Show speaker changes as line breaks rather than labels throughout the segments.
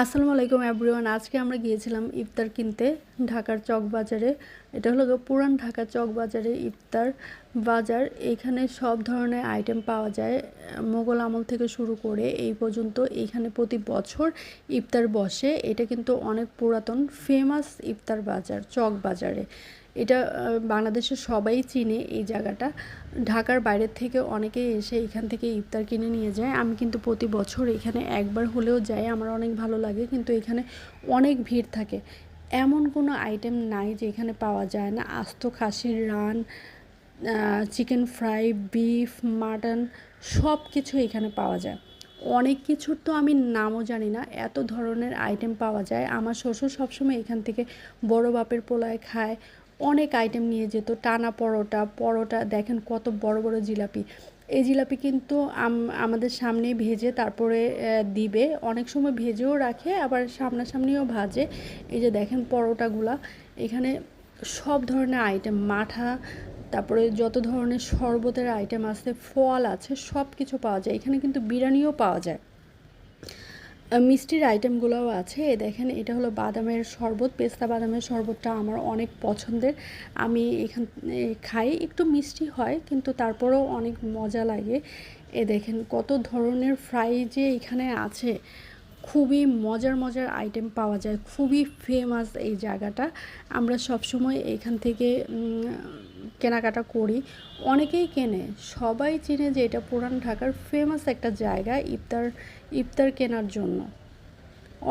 আসসালামু আলাইকুম এভরিওয়ান। আজকে আমরা গিয়েছিলাম ইফতার কিনতে ঢাকার চকবাজারে। এটা হলো পুরান ঢাকা চকবাজারে ইফতার বাজার। এখানে সব ধরনের আইটেম পাওয়া যায়, মোগল আমল থেকে শুরু করে এই পর্যন্ত। এইখানে প্রতি বছর ইফতার বসে। এটা কিন্তু অনেক পুরাতন ফেমাস ইফতার বাজার চকবাজারে। এটা বাংলাদেশের সবাই চিনে এই জায়গাটা। ঢাকার বাইরের থেকে অনেকেই এসে এখান থেকে ইফতার কিনে নিয়ে যায়। আমি কিন্তু প্রতি বছর এখানে একবার হলেও যাই, আমার অনেক ভালো লাগে। কিন্তু এখানে অনেক ভিড় থাকে, এমন কোনো আইটেম নাই যে এখানে পাওয়া যায় না। আস্ত খাসির run, chicken fry, beef, mutton সব কিছু এখানে পাওয়া যায়। অনেক কিছুর তো আমি নামও জানি না, এত ধরনের আইটেম পাওয়া যায়। আমার শ্বশুর সবসময় এখান থেকে বড় বাপের পোলায় খায়, অনেক আইটেম নিয়ে যেত। টানা পরোটা, পরোটা দেখেন কত বড় বড় জিলাপি। এই জিলাপি কিন্তু আমাদের সামনেই ভেজে তারপরে দিবে। অনেক সময় ভেজেও রাখে, আবার সামনাসামনিও ভাজে। এই যে দেখেন পরোটাগুলা। এখানে সব ধরনের আইটেম, মাঠা, তারপরে যত ধরনের শরবতের আইটেম আছে, ফল আছে, সব কিছু পাওয়া যায়। এখানে কিন্তু বিরিয়ানিও পাওয়া যায়, মিষ্টির আইটেমগুলোও আছে। দেখেন এটা হলো বাদামের শরবত, পেস্তা বাদামের শরবতটা আমার অনেক পছন্দের। আমি খাই, একটু মিষ্টি হয় কিন্তু তারপরেও অনেক মজা লাগে। দেখেন কত ধরনের ফ্রাই যে এখানে আছে। খুবই মজার মজার আইটেম পাওয়া যায়, খুবই ফেমাস এই জায়গাটা। আমরা সবসময় এখান থেকে কেনাকাটা করি, অনেকেই কেনে, সবাই চেনে যে এটা পুরান ঢাকার ফেমাস একটা জায়গা ইফতার কেনার জন্য।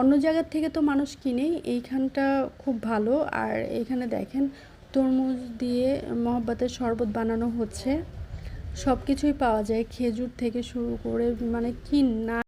অন্য জায়গার থেকে তো মানুষ কিনেই, এইখানটা খুব ভালো। আর এইখানে দেখেন তরমুজ দিয়ে মহব্বতের শরবত বানানো হচ্ছে। সব কিছুই পাওয়া যায়, খেজুর থেকে শুরু করে মানে কি না